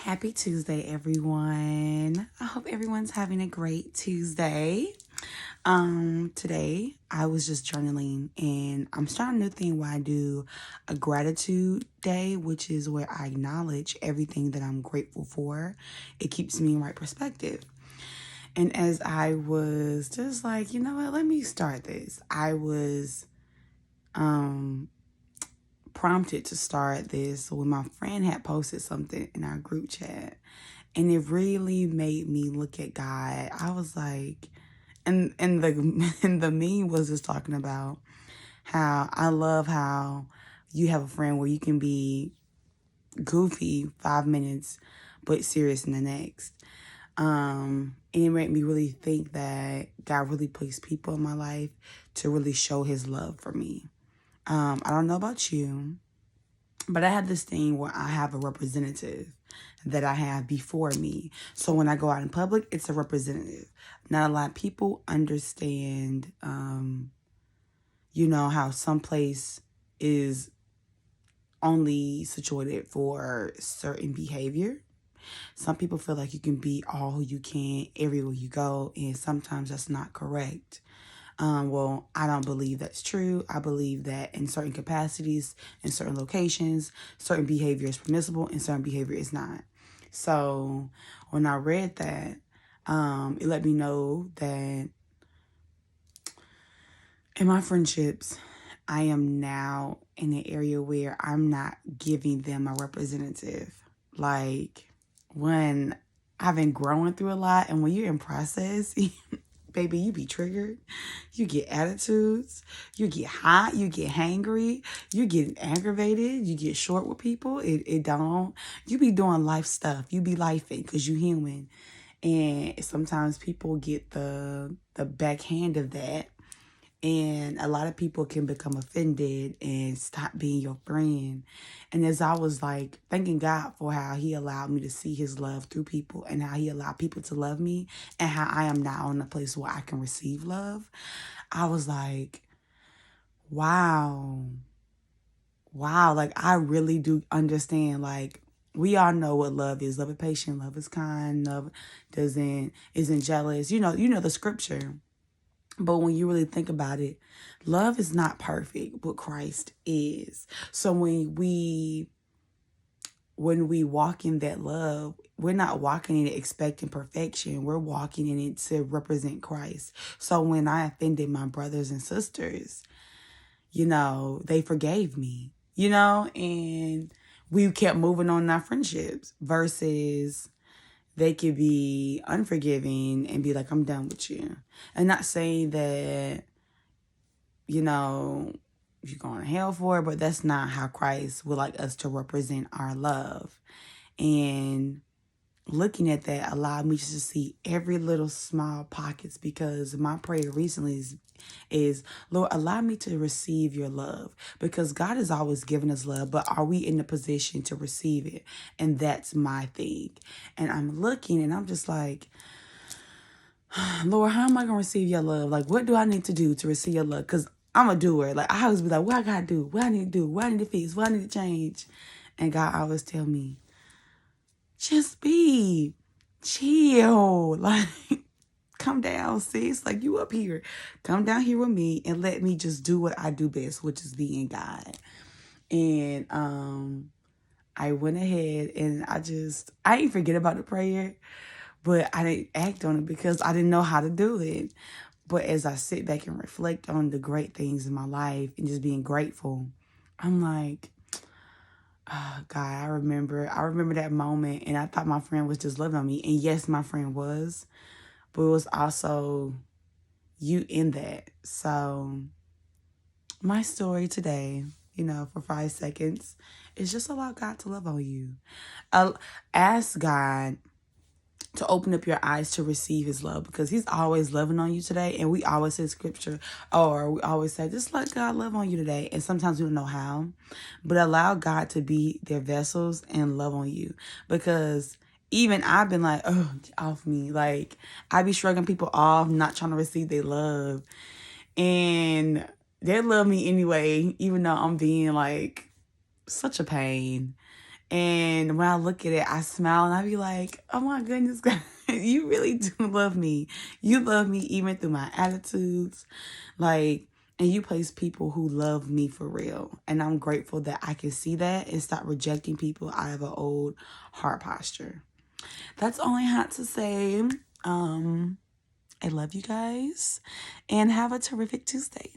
Happy Tuesday, everyone. I hope everyone's having a great Tuesday. Today I was just journaling and I'm starting a new thing where I do a gratitude day, which is where I acknowledge everything that I'm grateful for. It keeps me in right perspective. And as I was just like, you know what, let me start this. I was prompted to start this when my friend had posted something in our group chat, and it really made me look at God. I was like, and the meme was just talking about how I love how you have a friend where you can be goofy 5 minutes but serious in the next. And it made me really think that God really placed people in my life to really show his love for me. I don't know about you, but I have this thing where I have a representative that I have before me. So when I go out in public, it's a representative. Not a lot of people understand, how some place is only situated for certain behavior. Some people feel like you can be all who you can everywhere you go, and sometimes that's not correct. Well, I don't believe that's true. I believe that in certain capacities, in certain locations, certain behavior is permissible and certain behavior is not. So when I read that, it let me know that in my friendships, I am now in an area where I'm not giving them a representative. Like when I've been growing through a lot, and when you're in process, baby, you be triggered. You get attitudes. You get hot. You get hangry. You get aggravated. You get short with people. It don't. You be doing life stuff. You be lifing because you human. And sometimes people get the backhand of that. And a lot of people can become offended and stop being your friend. And as I was like thanking God for how he allowed me to see his love through people and how he allowed people to love me and how I am now in a place where I can receive love, I was like, wow. Like I really do understand. Like we all know what love is. Love is patient, love is kind, love isn't jealous. You know the scripture. But when you really think about it, love is not perfect, but Christ is. So when we walk in that love, we're not walking in it expecting perfection. We're walking in it to represent Christ. So when I offended my brothers and sisters, they forgave me, and we kept moving on in our friendships versus they could be unforgiving and be like, I'm done with you. And not saying that, you're going to hell for it, but that's not how Christ would like us to represent our love. And looking at that allowed me just to see every little small pockets, because my prayer recently is, Lord, allow me to receive your love, because God has always given us love, but are we in the position to receive it? And that's my thing. And I'm looking and I'm just like, Lord, how am I going to receive your love? Like, what do I need to do to receive your love? Because I'm a doer. Like, I always be like, what I got to do? What I need to do? What I need to fix? What I need to change? And God always tell me, just be chill. Like, come down, sis. Like, you up here. Come down here with me and let me just do what I do best, which is being God. And I went ahead and I didn't forget about the prayer, but I didn't act on it because I didn't know how to do it. But as I sit back and reflect on the great things in my life and just being grateful, I'm like, oh, God, I remember that moment, and I thought my friend was just loving on me. And yes, my friend was, but it was also you in that. So my story today, for 5 seconds, is just allow God to love on you. Ask God to open up your eyes to receive his love, because he's always loving on you today. And we always say scripture, or we always say, just let God love on you today. And sometimes we don't know how, but allow God to be their vessels and love on you. Because even I've been like, oh, off me. Like, I be shrugging people off, not trying to receive their love. And they love me anyway, even though I'm being like such a pain. And when I look at it, I smile and I be like, oh my goodness, God, you really do love me. You love me even through my attitudes. Like, and you place people who love me for real. And I'm grateful that I can see that and stop rejecting people out of an old heart posture. That's all I had to say. I love you guys and have a terrific Tuesday.